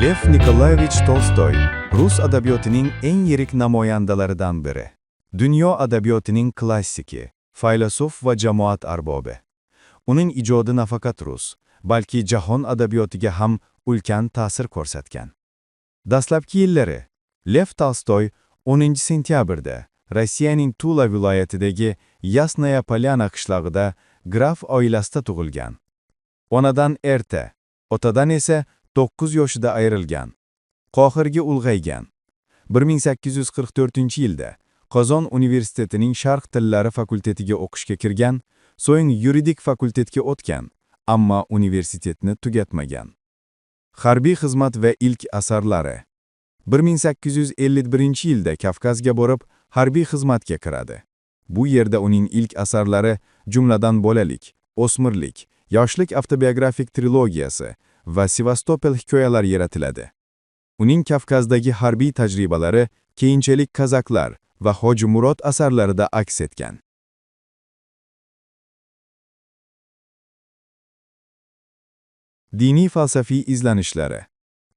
Lev Nikolayevich Tolstoy, Rus adabiyotining eng yirik namoyandalaridan biri. Dunyo adabiyotining klassiki, faylasuf va jamoat arbobi. Uning ijodi nafaqat Rus, balki jahon adabiyotiga ham ulkan ta'sir ko'rsatgan. Dastlabki yillari Lev Tolstoy 10-sentyabrda Rossiyaning Tula viloyatidagi Yasnaya Polyana qishlog'ida graf oilasida tug'ilgan. Onadan erta, otadan esa 9 yoshida ayrilgan. Qohirga ulg'aygan. 1844-yilda Qozon universitetining Sharq tillari fakultetiga o'qishga kirgan, so'ng yuridik fakultetga o'tgan, ammo universitetni tugatmagan. Harbiy xizmat va ilk asarlari. 1851-yilda Kavkazga borib, harbiy xizmatga kiradi. Bu yerda uning ilk asarlari, jumladan Bolalik, O'smirlik, Yoshlik avtobiografik trilogiyasi va Sevastopol hikoyalari yaratiladi. Uning Kavkazdagi harbiy tajribalari keyinchalik Kazaklar va Hoji Murod asarlarida aks etgan. Diniy falsafiy izlanishlari.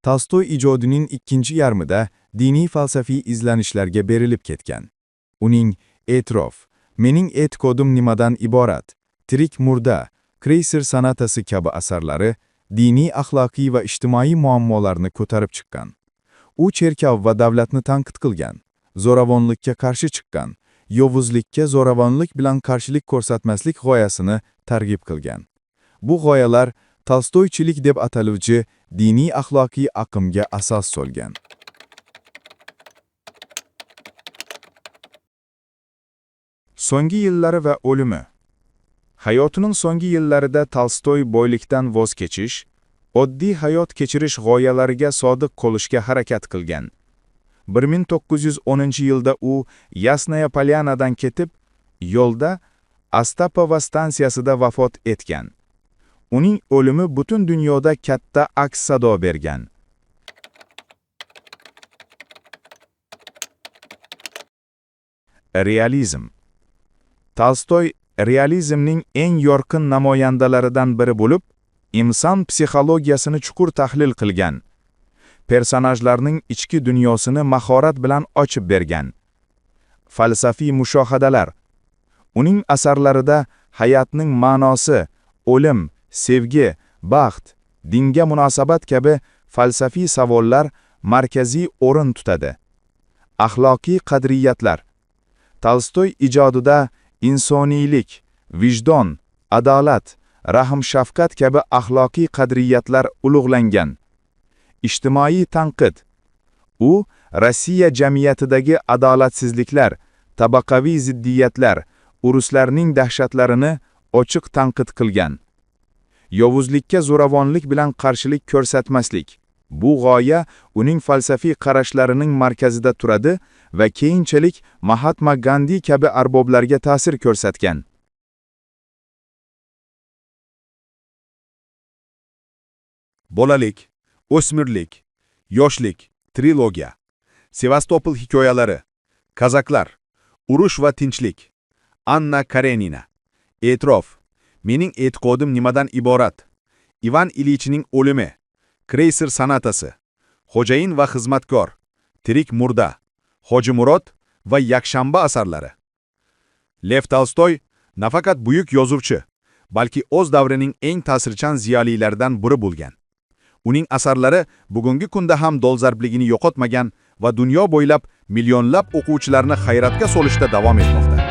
Tolstoy ijodining ikkinchi yarmida diniy falsafiy izlanishlarga berilib ketgan. Uning E'tirof, Mening e'tiqodim nimadan iborat, Tirik murda, Kreyser sonatasi kabi asarlari diniy, axloqiy va ijtimoiy muammolarni ko'tarib chiqqan. U cherkov va davlatni tanqid qilgan, zo'ravonlikka qarshi chiqqan, yovuzlikka zo'ravonlik bilan qarshilik ko'rsatmaslik g'oyasini targ'ib qilgan. Bu g'oyalar Tolstoychilik deb ataluvchi diniy axloqiy aqimga asos solgan. So'nggi yillari va o'limi. Hayotining so'nggi yillarida Tolstoy boylikdan voz kechish, oddiy hayot kechirish g'oyalariga sodiq qolishga harakat qilgan. 1910-yilda u Yasnaya Polyanadan ketib, yo'lda Astapova stansiyasida vafot etgan. Uning o'limi butun dunyoda katta aks sado bergan. Realizm. Tolstoy realizmning eng yorqin namoyandalaridan biri bo'lib, inson psixologiyasini chuqur tahlil qilgan. Personajlarning ichki dunyosini mahorat bilan ochib bergan. Falsafiy mushohadalar. Uning asarlarida hayotning ma'nosi, o'lim, sevgi, baxt, dinga munosabat kabi falsafiy savollar markaziy o'rin tutadi. Axloqiy qadriyatlar. Tolstoy ijodida insoniylik, vijdon, adolat, rahm-shafqat kabi axloqiy qadriyatlar ulug'langan. Ijtimoiy tanqid. U Rossiya jamiyatidagi adolatsizliklar, tabaqaviy ziddiyatlar, urushlarning dahshatlarini ochiq tanqid qilgan. Yovuzlikka zo'ravonlik bilan qarshilik ko'rsatmaslik. Bu g'oya uning falsafiy qarashlarining markazida turadi va keyinchalik Mahatma Gandhi kabi arboblarga ta'sir ko'rsatgan. Bolalik, O'smirlik, Yoshlik, trilogiya, Sevastopol hikoyalari, Kazaklar, Urush va tinchlik, Anna Karenina, E'tirof, Mening e'tiqodim nimadan iborat, Ivan Ilichning o'limi, Kreyser sonatasi, Xo'jayin va xizmatkor, Tirik murda, Hoji Murod va Yakshanba asarlari. Lev Tolstoy nafaqat buyuk yozuvchi, balki o'z davrining eng ta'sirchan ziyolilaridan biri bo'lgan. Uning asarlari bugungi kunda ham dolzarbligini yo'qotmagan va dunyo bo'ylab millionlab o'quvchilarni hayratga solishda davom etmoqda.